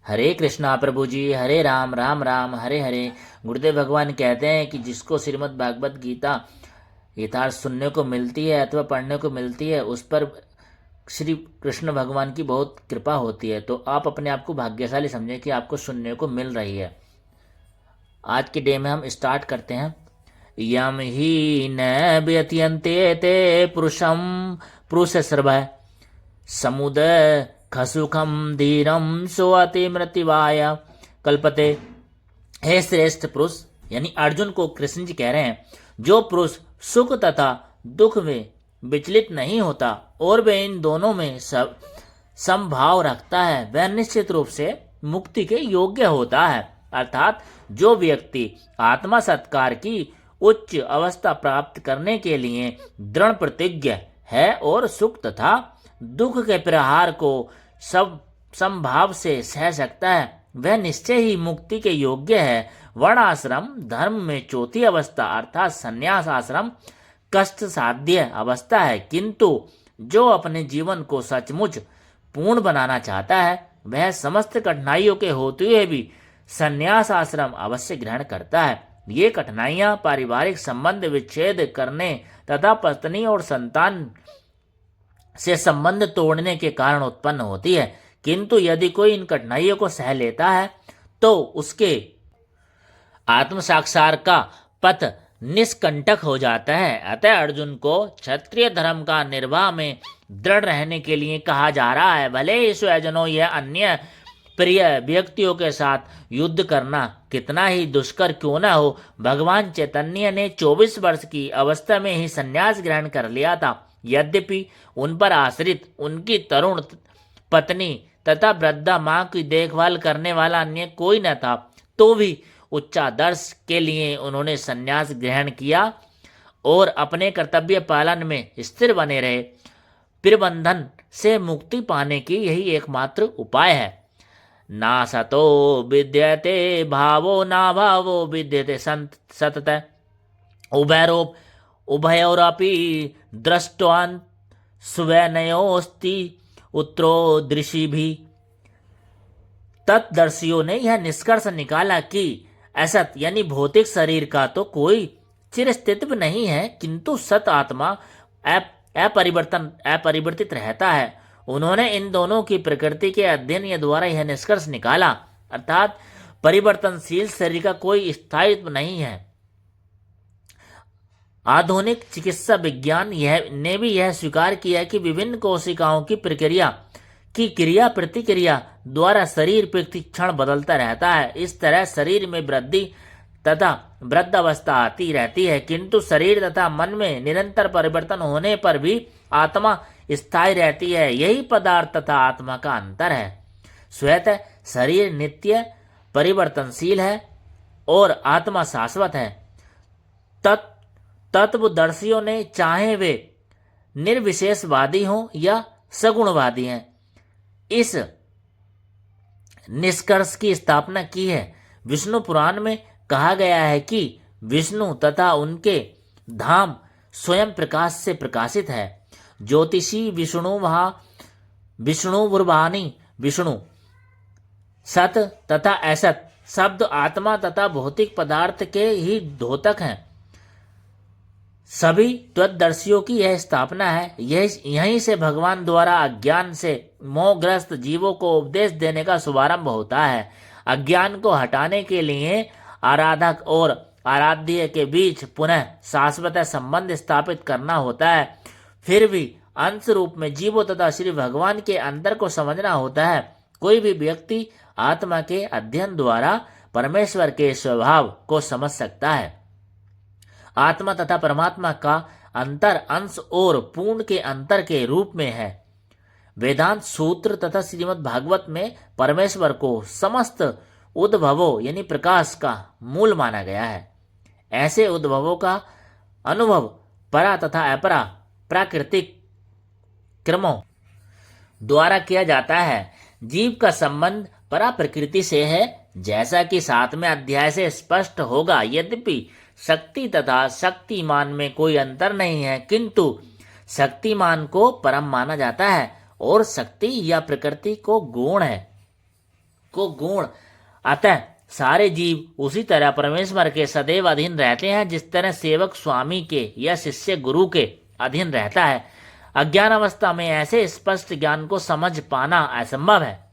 हरे कृष्णा प्रभु जी, हरे राम राम राम हरे हरे। गुरुदेव भगवान कहते हैं कि जिसको श्रीमद् भागवत गीता यथार्थ सुनने को मिलती है अथवा पढ़ने को मिलती है, उस पर श्री कृष्ण भगवान की बहुत कृपा होती है। तो आप अपने आप को भाग्यशाली समझें कि आपको सुनने को मिल रही है। आज के डे में हम स्टार्ट करते हैं। यम ही न व्यत्यंते ते पुरुषम पुरुष सर्व समुदय खसुखम धीरम सोअति मृत्युवाय कल्पते। हे श्रेष्ठ पुरुष, यानी अर्जुन को कृष्ण जी कह रहे हैं, जो पुरुष सुख तथा दुख में विचलित नहीं होता और वे इन दोनों में सब समभाव रखता है, वह निश्चित रूप से मुक्ति के योग्य होता है। अर्थात जो व्यक्ति आत्मा सत्कार की उच्च अवस्था प्राप्त करने के लिए दृढ़ प्रतिज्ञ है और सुख तथा दुख के प्रहार को सब समभाव से सह सकता है, वह निश्चय ही मुक्ति के योग्य है। वर्णाश्रम धर्म में चौथी अवस्था अर्थात संन्यास आश्रम कष्ट साध्य अवस्था है, किंतु जो अपने जीवन को सचमुच पूर्ण बनाना चाहता है, वह समस्त कठिनाइयों के होते हुए भी संन्यास आश्रम अवश्य ग्रहण करता है। ये कठिनाइयां पारिवारिक संबंध विच्छेद करने तथा पत्नी और संतान से संबंध तोड़ने के कारण उत्पन्न होती है, किंतु यदि कोई इन कठिनाइयों को सह लेता है तो उसके आत्म साक्षात्कार का पथ निष्कंटक हो जाता है। अतः अर्जुन को क्षत्रिय धर्म का निर्वाह में दृढ़ रहने के लिए कहा जा रहा है। भले ही स्वजनों या अन्य प्रिय व्यक्तियों के साथ युद्ध करना कितना ही दुष्कर क्यों न हो, भगवान चैतन्य ने 24 वर्ष की अवस्था में ही संन्यास ग्रहण कर लिया था। यद्यपि उन पर आश्रित उनकी तरुण पत्नी तथा वृद्धा मां की देखभाल करने वाला अन्य कोई न था, तो भी उच्चादर्श के लिए उन्होंने संन्यास ग्रहण किया और अपने कर्तव्य पालन में स्थिर बने रहे। प्रबंधन से मुक्ति पाने की यही एकमात्र उपाय है। ना सतो विद्यते भावो ना भावो विद्यते सतत उभयरोप उभयोरपि दृष्टवान स्वनयोस्ति उत्तरो दृषि भी। तत्दर्शियों ने यह निष्कर्ष निकाला कि असत यानी भौतिक शरीर का तो कोई चिरस्थित्व नहीं है, किंतु सत आत्मा अपरिवर्तित रहता है। उन्होंने इन दोनों की प्रकृति के अध्ययन द्वारा यह निष्कर्ष निकाला, अर्थात परिवर्तनशील शरीर का कोई स्थायित्व नहीं है। आधुनिक चिकित्सा विज्ञान ने भी यह स्वीकार किया कि विभिन्न कोशिकाओं की प्रक्रिया की क्रिया प्रतिक्रिया द्वारा शरीर प्रतिक्षण बदलता रहता है। इस तरह शरीर में वृद्धि तथा वृद्धावस्था आती रहती है, किंतु शरीर तथा मन में निरंतर परिवर्तन होने पर भी आत्मा स्थायी रहती है। यही पदार्थ तथा आत्मा का अंतर है। स्वतः शरीर नित्य परिवर्तनशील है और आत्मा शाश्वत है। तत्वदर्शियों ने, चाहे वे निर्विशेषवादी हों या सगुणवादी हैं, इस निष्कर्ष की स्थापना की है। विष्णु पुराण में कहा गया है कि विष्णु तथा उनके धाम स्वयं प्रकाश से प्रकाशित है। ज्योतिषी विष्णु वहा विष्णु बुर्बानी विष्णु सत तथा असत शब्द आत्मा तथा भौतिक पदार्थ के ही द्योतक हैं। सभी तत्वदर्शियों की यह स्थापना है। यहीं से भगवान द्वारा अज्ञान से मोहग्रस्त जीवों को उपदेश देने का शुभारंभ होता है। अज्ञान को हटाने के लिए आराधक और आराध्य के बीच पुनः शाश्वत संबंध स्थापित करना होता है। फिर भी अंश रूप में जीवों तथा श्री भगवान के अंतर को समझना होता है। कोई भी व्यक्ति आत्मा के अध्ययन द्वारा परमेश्वर के स्वभाव को समझ सकता है। आत्मा तथा परमात्मा का अंतर अंश और पूर्ण के अंतर के रूप में है। वेदांत सूत्र तथा श्रीमद् भागवत में परमेश्वर को समस्त उद्भवों यानी प्रकाश का मूल माना गया है। ऐसे उद्भवों का अनुभव परा तथा अपरा प्राकृतिक क्रमों द्वारा किया जाता है। जीव का संबंध परा प्रकृति से है, जैसा कि 7वें अध्याय से स्पष्ट होगा। यद्यपि शक्ति तथा शक्तिमान में कोई अंतर नहीं है, किंतु शक्तिमान को परम माना जाता है और शक्ति या प्रकृति को को गुण। अतः सारे जीव उसी तरह परमेश्वर के सदैव अधीन रहते हैं जिस तरह सेवक स्वामी के या शिष्य गुरु के अधीन रहता है। अज्ञान अवस्था में ऐसे स्पष्ट ज्ञान को समझ पाना असंभव है।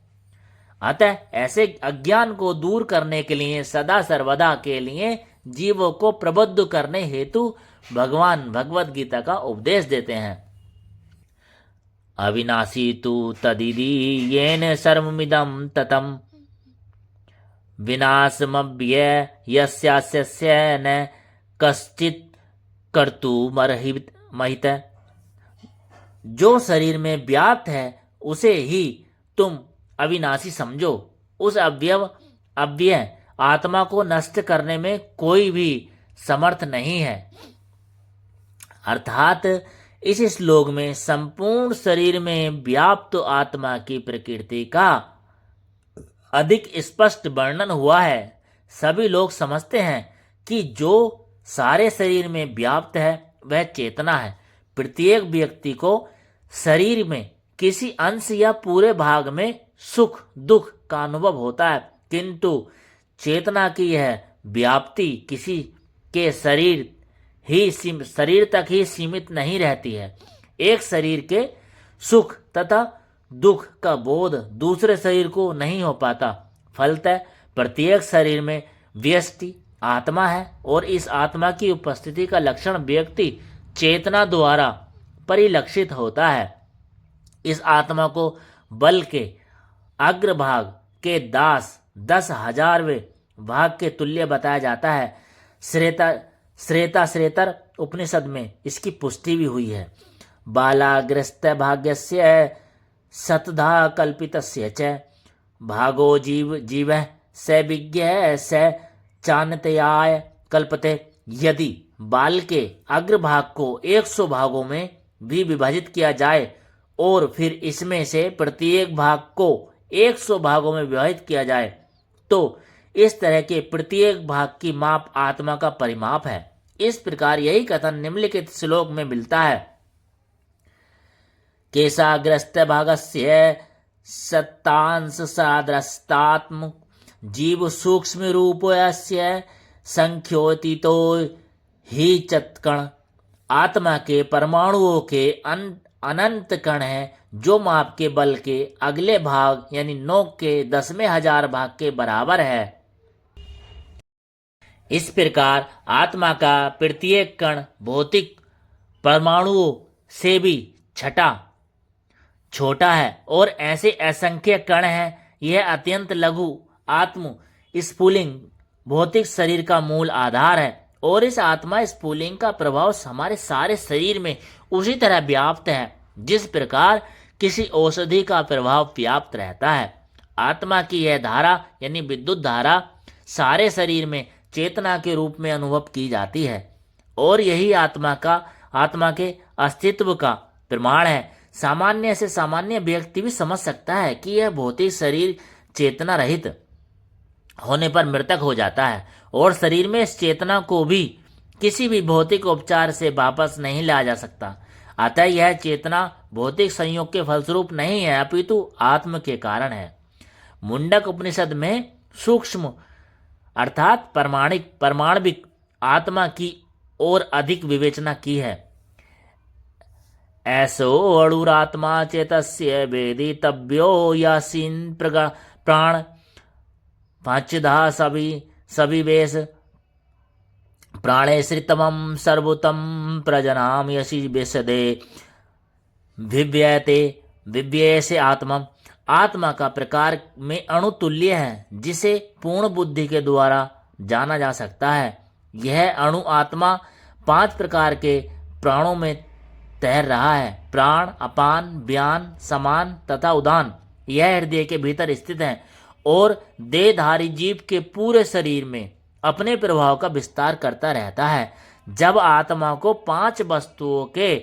अतः ऐसे अज्ञान को दूर करने के लिए सदा सर्वदा के लिए जीवों को प्रबुद्ध करने हेतु भगवान भगवत गीता का उपदेश देते हैं। अविनाशी तु तदिति येन सर्वमिदं ततम् विनाशमव्ययस्यास्य न कश्चित् कर्तुमर्हित। जो शरीर में व्याप्त है उसे ही तुम अविनाशी समझो। उस अव्यय आत्मा को नष्ट करने में कोई भी समर्थ नहीं है। अर्थात इस श्लोक में संपूर्ण शरीर में व्याप्त आत्मा की प्रकृति का अधिक स्पष्ट वर्णन हुआ है। सभी लोग समझते हैं कि जो सारे शरीर में व्याप्त है वह चेतना है। प्रत्येक व्यक्ति को शरीर में किसी अंश या पूरे भाग में सुख दुख का अनुभव होता है, किंतु चेतना की यह व्याप्ति किसी के शरीर तक ही सीमित नहीं रहती है। एक शरीर के सुख तथा दुख का बोध दूसरे शरीर को नहीं हो पाता। फलतः प्रत्येक शरीर में व्यष्टि आत्मा है और इस आत्मा की उपस्थिति का लक्षण व्यक्ति चेतना द्वारा परिलक्षित होता है। इस आत्मा को बल के अग्रभाग के 10,000वें भाग के तुल्य बताया जाता है। श्रेतर उपनिषद में इसकी पुष्टि भी हुई है। बालाग्रस्त भाग्यस्य शतधा कल्पितस्य च भागो जीवः स विज्ञः स चान्यतयाय कल्पते। यदि बाल के अग्रभाग को 100 भागों में भी विभाजित किया जाए और फिर इसमें से प्रत्येक भाग को 100 भागों में विभाजित किया जाए तो इस तरह के प्रत्येक भाग की माप आत्मा का परिमाप है। इस प्रकार यही कथन निम्नलिखित श्लोक में मिलता है। केशाग्रस्त भागस्य सत्तांश साद्रस्तात्म जीव सूक्ष्म रूपस्य संख्योतितो ही चत्कण। आत्मा के परमाणुओं के अनंत कण हैं जो माप के बल के अगले भाग यानी नोक के 10,000 भाग के बराबर है। इस प्रकार आत्मा का प्रत्येक कण भौतिक परमाणुओं से भी छोटा है और ऐसे असंख्य कण हैं। यह अत्यंत लघु आत्म स्फुलिंग भौतिक शरीर का मूल आधार है और इस आत्मा स्फुलिंग का प्रभाव हमारे सारे शरीर में उसी तरह व्याप्त है जिस प्रकार किसी औषधि का प्रभाव व्याप्त रहता है। आत्मा की यह धारा यानी विद्युत धारा सारे शरीर में चेतना के रूप में अनुभव की जाती है और यही आत्मा के अस्तित्व का प्रमाण है। सामान्य से सामान्य व्यक्ति भी समझ सकता है कि यह भौतिक शरीर चेतना रहित होने पर मृतक हो जाता है और शरीर में इस चेतना को भी किसी भी भौतिक उपचार से वापस नहीं लाया जा सकता। अतः यह चेतना भौतिक संयोग के फलस्वरूप नहीं है अपितु आत्म के कारण है। मुंडक उपनिषद में सूक्ष्म अर्थात परमाणविक आत्मा की ओर अधिक विवेचना की है। ऐसो अणुरात्मा चेतस्य वेदितव्यो यासीन प्राण पांचधा सविवेश प्राणेश्रितमं सर्वोत्तम प्रजनाम यशि विशदे विव्यय से आत्मा का प्रकार में अणुतुल्य है जिसे पूर्ण बुद्धि के द्वारा जाना जा सकता है। यह अणु आत्मा 5 प्रकार के प्राणों में तैर रहा है। प्राण, अपान, व्यान, समान तथा उदान यह हृदय के भीतर स्थित है और देहधारी जीव के पूरे शरीर में अपने प्रभाव का विस्तार करता रहता है। जब आत्मा को 5 वस्तुओं के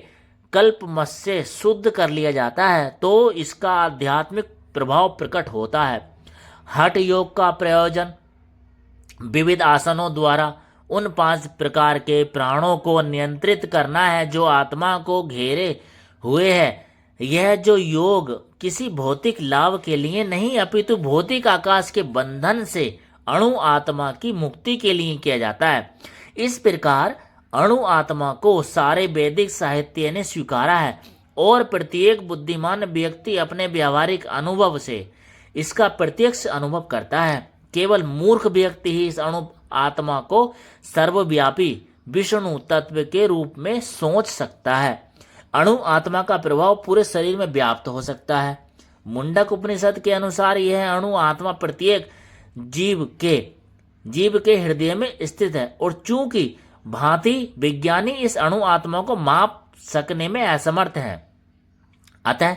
कल्पमत से शुद्ध कर लिया जाता है तो इसका आध्यात्मिक प्रभाव प्रकट होता है। हठ योग का प्रयोजन विविध आसनों द्वारा उन 5 प्रकार के प्राणों को नियंत्रित करना है जो आत्मा को घेरे हुए है। यह जो योग किसी भौतिक लाभ के लिए नहीं अपितु भौतिक आकाश के बंधन से अणु आत्मा की मुक्ति के लिए किया जाता है। इस प्रकार अणु आत्मा को सारे वैदिक साहित्य ने स्वीकारा है और प्रत्येक बुद्धिमान व्यक्ति अपने व्यावहारिक अनुभव से इसका प्रत्यक्ष अनुभव करता है। केवल मूर्ख व्यक्ति ही इस अणु आत्मा को सर्वव्यापी विष्णु तत्व के रूप में सोच सकता है। अणु आत्मा का प्रभाव पूरे शरीर में व्याप्त हो सकता है। मुंडक उपनिषद के अनुसार यह अणु आत्मा प्रत्येक जीव के हृदय में स्थित है और चूंकि भांति विज्ञानी इस अणु आत्मा को माप सकने में असमर्थ हैं, अतः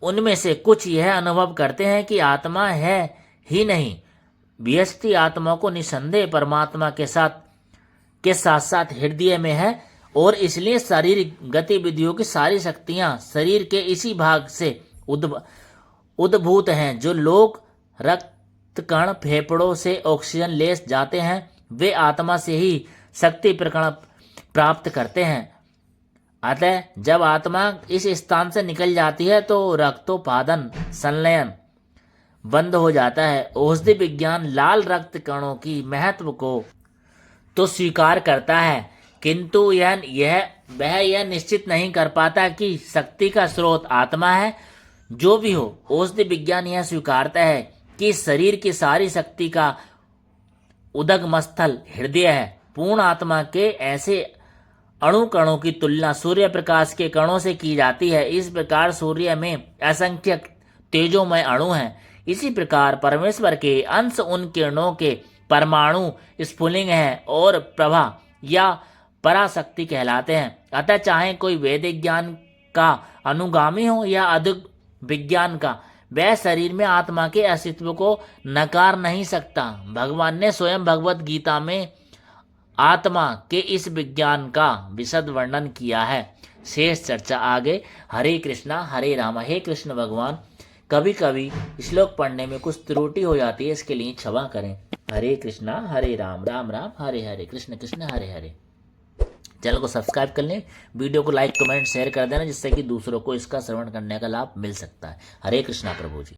उनमें से कुछ यह अनुभव करते हैं कि आत्मा है ही नहीं। व्यष्टि आत्मा को निसंदेह परमात्मा के साथ साथ हृदय में है और इसलिए शारीरिक गतिविधियों की सारी शक्तियां शरीर के इसी भाग से उद्भूत हैं। जो लोग रक्त कण फेफड़ों से ऑक्सीजन ले जाते हैं वे आत्मा से ही शक्ति प्रकरण प्राप्त करते हैं। अतः जब आत्मा इस स्थान से निकल जाती है तो रक्तोत्पादन संलयन बंद हो जाता है। औषधि विज्ञान लाल रक्त कणों की महत्व को तो स्वीकार करता है, किंतु वह यह निश्चित नहीं कर पाता कि शक्ति का स्रोत आत्मा है। जो भी हो, औषधि विज्ञान यह स्वीकारता है कि शरीर की सारी शक्ति का उद्गम स्थल हृदय है। पूर्ण आत्मा के ऐसे अणु कणों की तुलना सूर्य प्रकाश के कणों से की जाती है। इस प्रकार सूर्य में असंख्य तेजोमय अणु हैं। इसी प्रकार परमेश्वर के अंश उन किरणों के परमाणु स्फुलिंग हैं और प्रभा या पराशक्ति कहलाते हैं। अतः चाहे कोई वैदिक ज्ञान का अनुगामी हो या अधिक विज्ञान का, वह शरीर में आत्मा के अस्तित्व को नकार नहीं सकता। भगवान ने स्वयं भगवत गीता में आत्मा के इस विज्ञान का विशद वर्णन किया है। शेष चर्चा आगे। हरे कृष्णा हरे राम। हे कृष्ण भगवान, कभी कभी श्लोक पढ़ने में कुछ त्रुटि हो जाती है, इसके लिए क्षमा करें। हरे कृष्णा हरे राम राम राम हरे हरे, कृष्ण कृष्ण हरे हरे। चैनल को सब्सक्राइब कर लें, वीडियो को लाइक कमेंट शेयर कर देना, जिससे कि दूसरों को इसका श्रवण करने का लाभ मिल सकता है। हरे कृष्णा प्रभु जी।